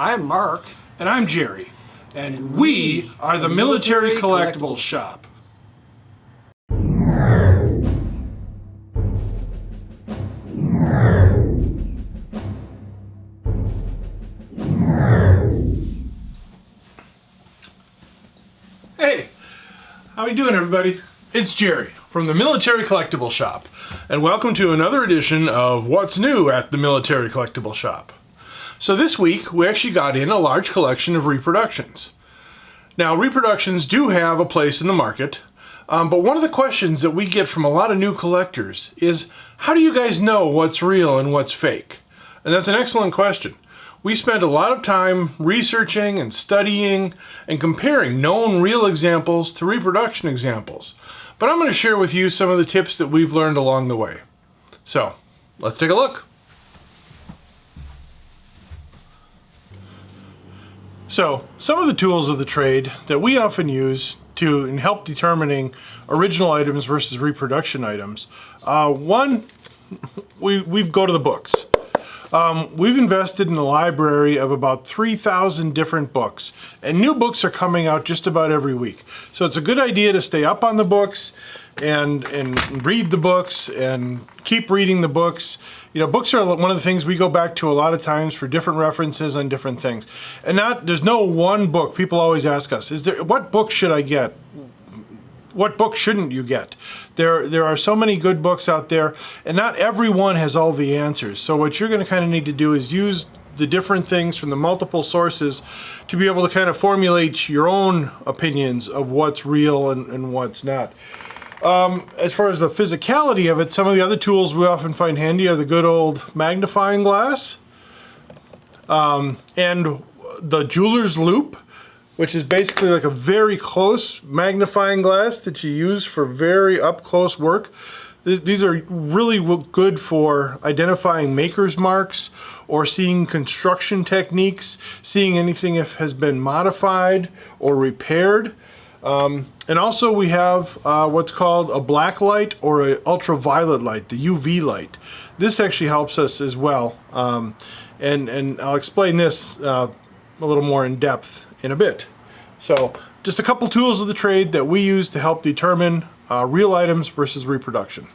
I'm Mark. And I'm Jerry. And we are the Military Collectibles Shop. Hey, how are you doing, everybody? It's Jerry from the Military Collectibles Shop, and welcome to another edition of What's New at the Military Collectibles Shop. So this week, we actually got in a large collection of reproductions. Now, reproductions do have a place in the market, but one of the questions that we get from a lot of new collectors is, how do you guys know what's real and what's fake? And that's an excellent question. We spent a lot of time researching and studying and comparing known real examples to reproduction examples. But I'm going to share with you some of the tips that we've learned along the way. So, let's take a look. So, some of the tools of the trade that we often use to help determining original items versus reproduction items. One, we go to the books. We've invested in a library of about 3,000 different books, and new books are coming out just about every week. So it's a good idea to stay up on the books and read the books and keep reading the books. You know, books are one of the things we go back to a lot of times for different references on different things. And there's no one book. People always ask us, what book should I get? What book shouldn't you get? There are so many good books out there, and not everyone has all the answers. So what you're going to kind of need to do is use the different things from the multiple sources to be able to kind of formulate your own opinions of what's real and what's not. As far as the physicality of it, some of the other tools we often find handy are the good old magnifying glass and the jeweler's loupe, which is basically like a very close magnifying glass that you use for very up-close work. These are really good for identifying maker's marks or seeing construction techniques, seeing anything if has been modified or repaired. And also we have what's called a black light or an ultraviolet light, the UV light. This actually helps us as well. And I'll explain this a little more in depth in a bit. So just a couple tools of the trade that we use to help determine real items versus reproduction.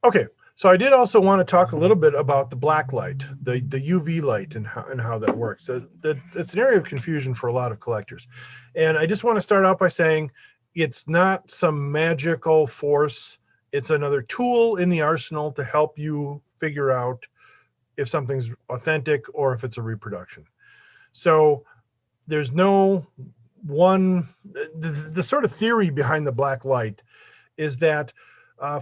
Okay, so I did also want to talk a little bit about the black light, the UV light, and how that works. It's an area of confusion for a lot of collectors. And I just want to start out by saying it's not some magical force. It's another tool in the arsenal to help you figure out if something's authentic or if it's a reproduction. So there's no one, the sort of theory behind the black light is that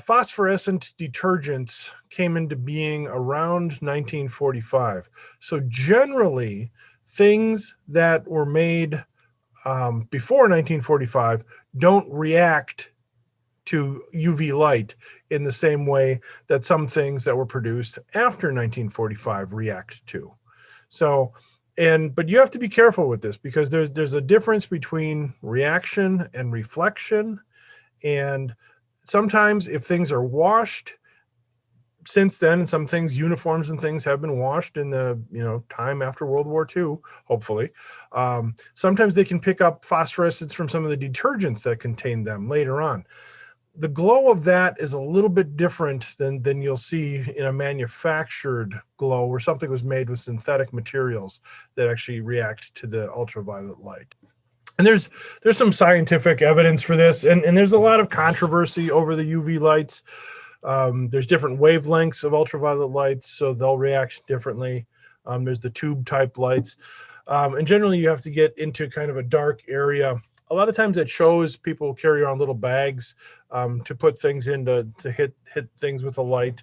phosphorescent detergents came into being around 1945. So generally, things that were made before 1945 don't react to UV light in the same way that some things that were produced after 1945 react to. So, but you have to be careful with this because there's a difference between reaction and reflection. And sometimes if things are washed since then, and some things, uniforms and things have been washed in the time after World War II, hopefully, sometimes they can pick up phosphorescence from some of the detergents that contain them later on. The glow of that is a little bit different than you'll see in a manufactured glow where something was made with synthetic materials that actually react to the ultraviolet light. And there's some scientific evidence for this, and there's a lot of controversy over the UV lights. There's different wavelengths of ultraviolet lights, so they'll react differently. There's the tube type lights. And generally you have to get into kind of a dark area. A lot of times at shows, people carry around little bags to put things in to hit things with a light.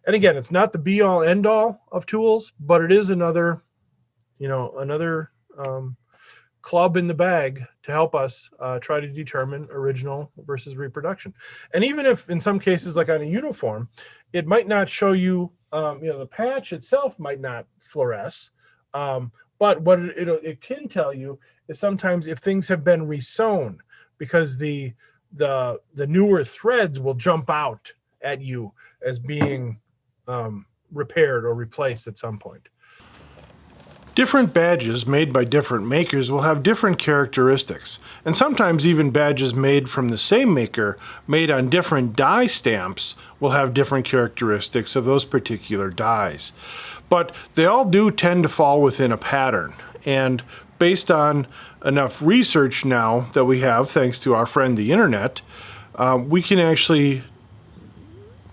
And again, it's not the be-all, end-all of tools, but it is another club in the bag to help us try to determine original versus reproduction. And even if in some cases, like on a uniform, it might not show you, the patch itself might not fluoresce, but what it can tell you is sometimes if things have been resewn, because the newer threads will jump out at you as being repaired or replaced at some point. Different badges made by different makers will have different characteristics, and sometimes even badges made from the same maker, made on different die stamps, will have different characteristics of those particular dies. But they all do tend to fall within a pattern, and based on enough research now that we have, thanks to our friend the internet, we can actually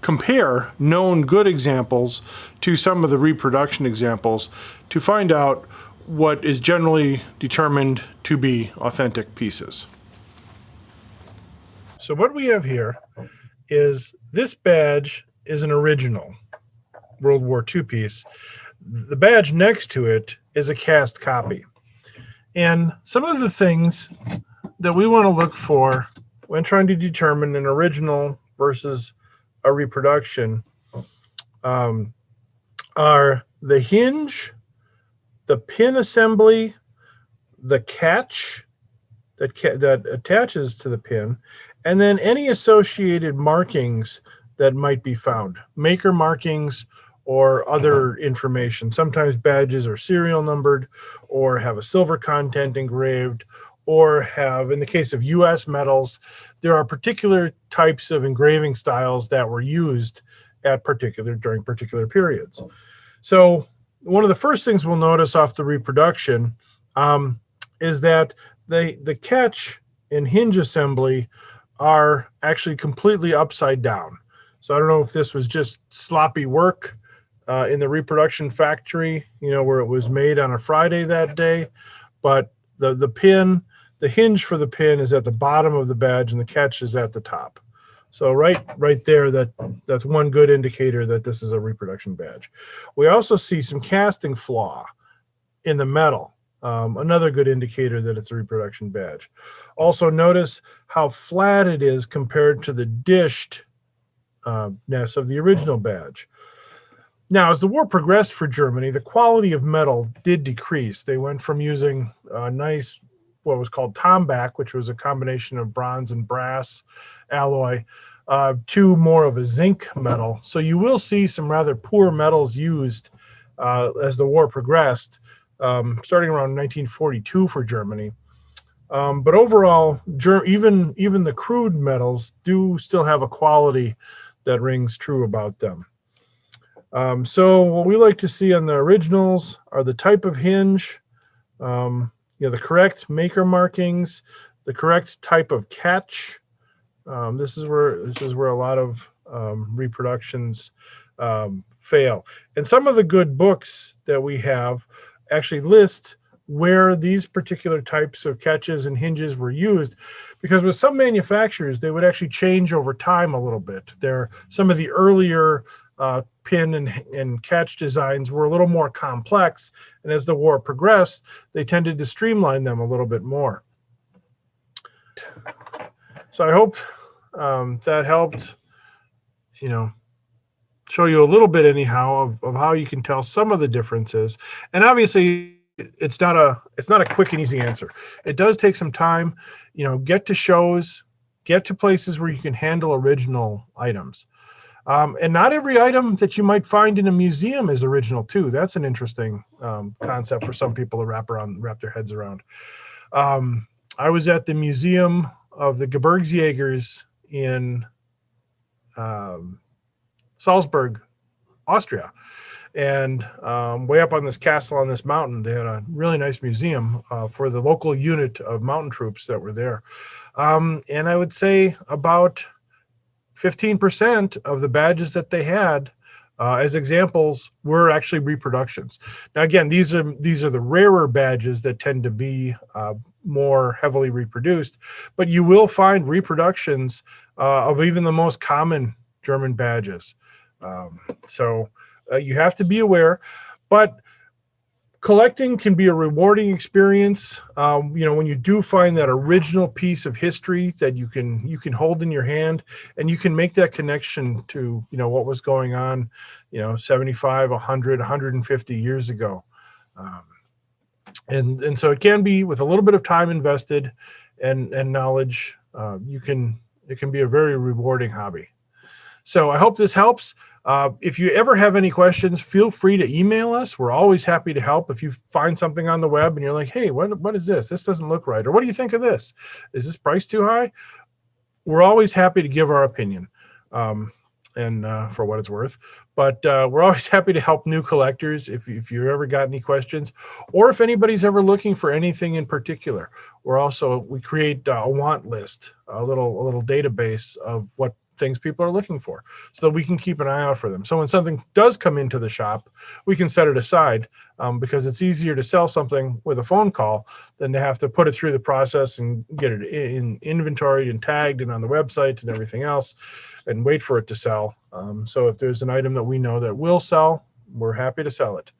compare known good examples to some of the reproduction examples to find out what is generally determined to be authentic pieces. So what we have here is this badge is an original World War II piece. The badge next to it is a cast copy. And some of the things that we want to look for when trying to determine an original versus a reproduction are the hinge, the pin assembly, the catch that attaches to the pin, and then any associated markings that might be found, maker markings or other information. Sometimes badges are serial numbered or have a silver content engraved, or have, in the case of US metals, there are particular types of engraving styles that were used at during particular periods. So one of the first things we'll notice off the reproduction is that the catch and hinge assembly are actually completely upside down. So I don't know if this was just sloppy work in the reproduction factory, where it was made on a Friday that day, but the hinge for the pin is at the bottom of the badge and the catch is at the top. So right there, that's one good indicator that this is a reproduction badge. We also see some casting flaw in the metal, another good indicator that it's a reproduction badge. Also notice how flat it is compared to the dishedness of the original badge. Now, as the war progressed for Germany, the quality of metal did decrease. They went from using nice, what was called tombac, which was a combination of bronze and brass alloy, to more of a zinc metal. So you will see some rather poor metals used as the war progressed, starting around 1942 for Germany. But overall, even the crude metals do still have a quality that rings true about them. So what we like to see on the originals are the type of hinge, the correct maker markings, the correct type of catch. This is where a lot of reproductions fail. And some of the good books that we have actually list where these particular types of catches and hinges were used, because with some manufacturers, they would actually change over time a little bit. Some of the earlier pin and catch designs were a little more complex, and as the war progressed, they tended to streamline them a little bit more. So I hope that helped, show you a little bit anyhow of how you can tell some of the differences. And obviously, it's not a quick and easy answer. It does take some time. Get to shows, get to places where you can handle original items. And not every item that you might find in a museum is original too. That's an interesting concept for some people to wrap their heads around. I was at the Museum of the Gebirgsjägers in Salzburg, Austria. And way up on this castle on this mountain, they had a really nice museum for the local unit of mountain troops that were there. And I would say about 15% of the badges that they had as examples were actually reproductions. Now, again, these are the rarer badges that tend to be more heavily reproduced, but you will find reproductions of even the most common German badges. So you have to be aware, but collecting can be a rewarding experience. When you do find that original piece of history that you can hold in your hand, and you can make that connection to, what was going on, 75, 100, 150 years ago. And so it can be, with a little bit of time invested and knowledge, it can be a very rewarding hobby. So I hope this helps. If you ever have any questions, feel free to email us. We're always happy to help. If you find something on the web and you're like, hey, what is this? This doesn't look right. Or what do you think of this? Is this price too high? We're always happy to give our opinion. And for what it's worth, but we're always happy to help new collectors if you ever got any questions, or if anybody's ever looking for anything in particular. We create a want list, a little database of what things people are looking for, so that we can keep an eye out for them. So when something does come into the shop, we can set it aside, because it's easier to sell something with a phone call than to have to put it through the process and get it in inventory and tagged and on the website and everything else, and wait for it to sell. So if there's an item that we know that will sell, we're happy to sell it.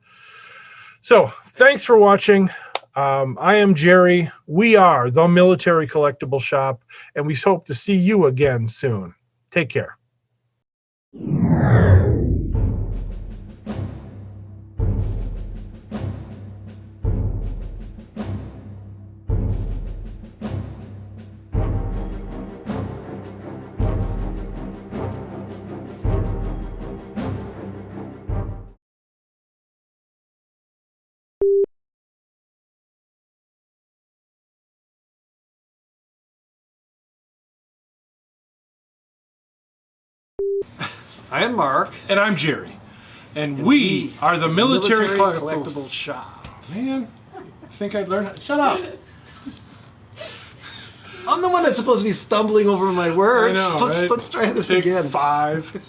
So thanks for watching. I am Jerry. We are the Military Collectible Shop, and we hope to see you again soon. Take care. I am Mark. And I'm Jerry. And we are the Military Collectible Shop. Man, I think I'd learn. Shut up. I'm the one that's supposed to be stumbling over my words. I know, Let's try this Take again. 5.